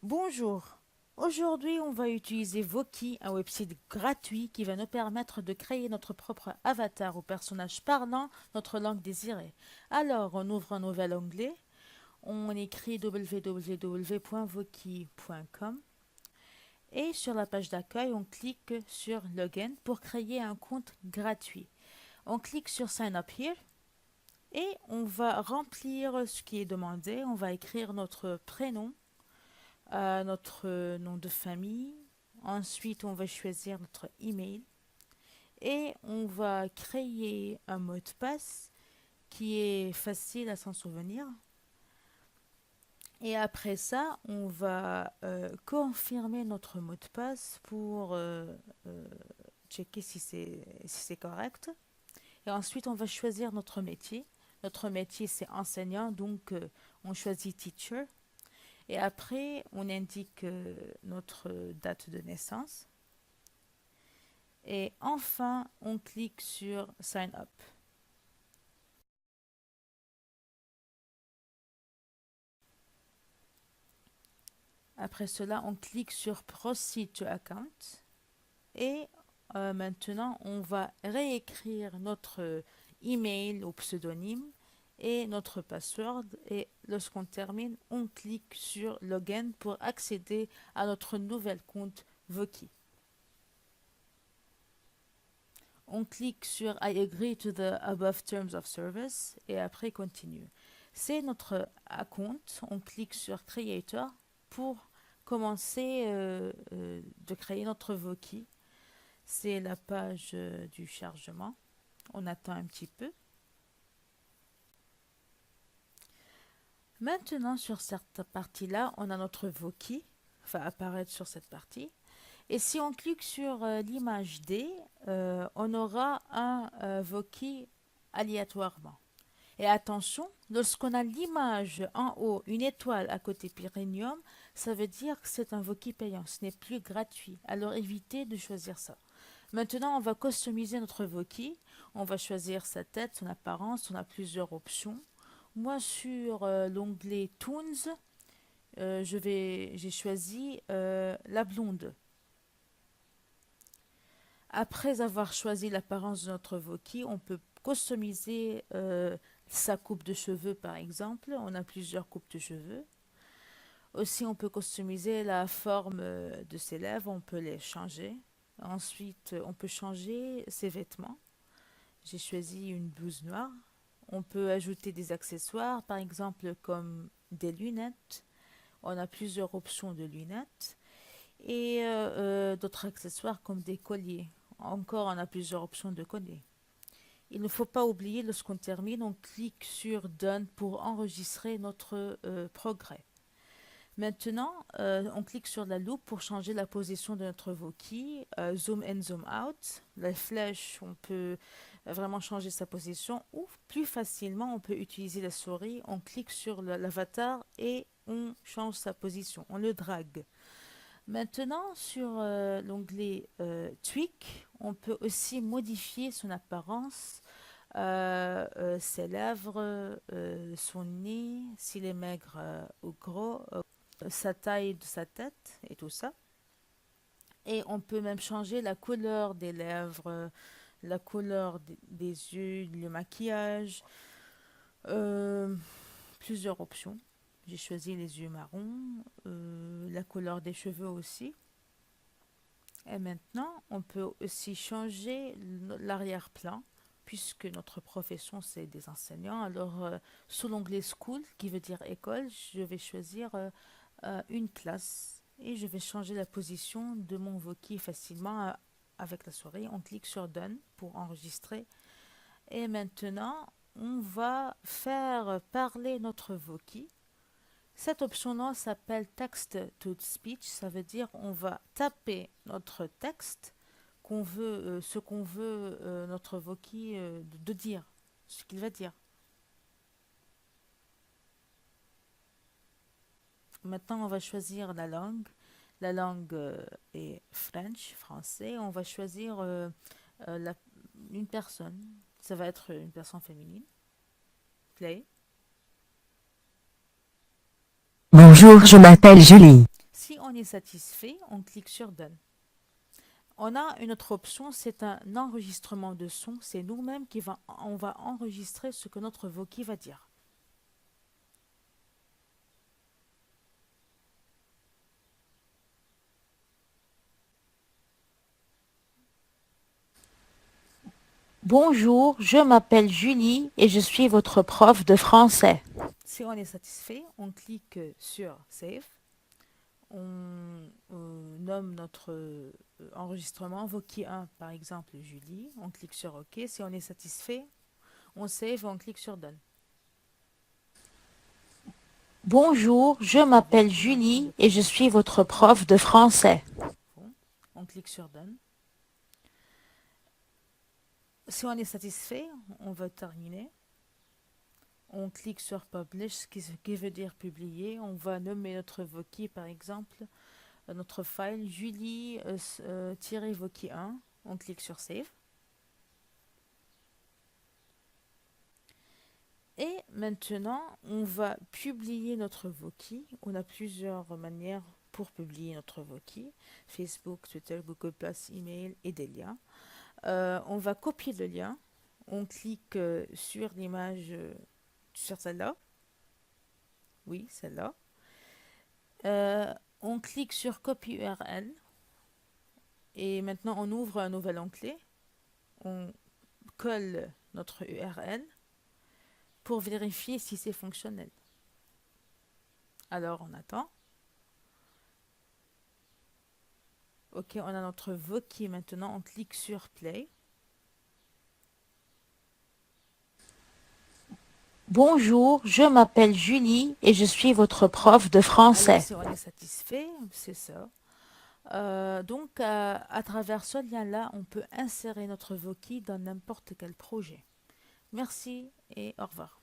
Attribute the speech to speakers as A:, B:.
A: Bonjour. Aujourd'hui, on va utiliser Voki, un website gratuit qui va nous permettre de créer notre propre avatar ou personnage parlant notre langue désirée. Alors, on ouvre un nouvel onglet, on écrit www.voki.com et sur la page d'accueil, on clique sur Login pour créer un compte gratuit. On clique sur Sign Up Here et on va remplir ce qui est demandé. On va écrire notre prénom, notre nom de famille. Ensuite, on va choisir notre email et on va créer un mot de passe qui est facile à s'en souvenir. Et après ça, on va confirmer notre mot de passe pour checker si c'est correct. Et ensuite, on va choisir notre métier. Notre métier, c'est enseignant, donc on choisit teacher. Et après, on indique notre date de naissance. Et enfin, on clique sur Sign Up. Après cela, on clique sur Proceed to Account. Et maintenant, on va réécrire notre email ou pseudonyme et notre password. Et lorsqu'on termine, on clique sur Login pour accéder à notre nouvel compte Voki. On clique sur I agree to the above terms of service et après continue. C'est notre compte. On clique sur Creator pour commencer de créer notre Voki. C'est la page du chargement. On attend un petit peu. Maintenant, sur cette partie-là, on a notre Voki, va apparaître sur cette partie. Et si on clique sur l'image D, on aura un Voki aléatoirement. Et attention, lorsqu'on a l'image en haut, une étoile à côté Premium, ça veut dire que c'est un Voki payant, ce n'est plus gratuit. Alors évitez de choisir ça. Maintenant, on va customiser notre Voki. On va choisir sa tête, son apparence, on a plusieurs options. Moi, sur l'onglet Toons, j'ai choisi la blonde. Après avoir choisi l'apparence de notre Voki, on peut customiser sa coupe de cheveux par exemple. On a plusieurs coupes de cheveux. Aussi, on peut customiser la forme de ses lèvres, on peut les changer. Ensuite, on peut changer ses vêtements. J'ai choisi une blouse noire. On peut ajouter des accessoires, par exemple comme des lunettes. On a plusieurs options de lunettes. Et d'autres accessoires comme des colliers. Encore, on a plusieurs options de colliers. Il ne faut pas oublier, lorsqu'on termine, on clique sur Done pour enregistrer notre progrès. Maintenant, on clique sur la loupe pour changer la position de notre Voki, zoom in, zoom out. La flèche, on peut vraiment changer sa position ou plus facilement, on peut utiliser la souris. On clique sur l'avatar et on change sa position, on le drague. Maintenant, sur l'onglet Tweak, on peut aussi modifier son apparence, ses lèvres, son nez, s'il est maigre ou gros, sa taille de sa tête et tout ça. Et on peut même changer la couleur des lèvres, la couleur des yeux, le maquillage, euh, plusieurs options. J'ai choisi les yeux marrons, la couleur des cheveux aussi. Et maintenant, on peut aussi changer l'arrière-plan, puisque notre profession, c'est des enseignants. Alors, sous l'onglet School, qui veut dire école, je vais choisir une classe et je vais changer la position de mon Voki facilement avec la souris. On clique sur Done pour enregistrer. Et maintenant, on va faire parler notre Voki. Cette option-là s'appelle Text to Speech. Ça veut dire on va taper notre texte qu'on veut, ce qu'on veut notre Voki de dire, ce qu'il va dire. Maintenant, on va choisir la langue. La langue est French, français. On va choisir une personne. Ça va être une personne féminine. Play.
B: Bonjour, je m'appelle Julie.
A: est satisfait, on clique sur Done. On a une autre option, c'est un enregistrement de son. C'est nous-mêmes on va enregistrer ce que notre Voki va dire. Bonjour, je m'appelle Julie et je suis votre prof de français. Si on est satisfait, on clique sur Save. On nomme notre enregistrement Voki 1, par exemple Julie. On clique sur OK. Si on est satisfait, on save et on clique sur Done. Bonjour, je m'appelle Julie et je suis votre prof de français. Bon, on clique sur Done. Si on est satisfait, on va terminer. On clique sur Publish, ce qui veut dire publier. On va nommer notre Voki, par exemple, notre file Julie-Voki 1. On clique sur Save. Et maintenant, on va publier notre Voki. On a plusieurs manières pour publier notre Voki. Facebook, Twitter, Google+, email et des liens. On va copier le lien. On clique sur l'image, sur celle-là. Oui, celle-là. On clique sur Copy URL. Et maintenant, on ouvre un nouvel onglet. On colle notre URL pour vérifier si c'est fonctionnel. Alors, on attend. Ok, on a notre Voki maintenant. On clique sur Play. Bonjour, je m'appelle Julie et je suis votre prof de français. Alors, si on est satisfait, c'est ça. Donc, à travers ce lien-là, on peut insérer notre Voki dans n'importe quel projet. Merci et au revoir.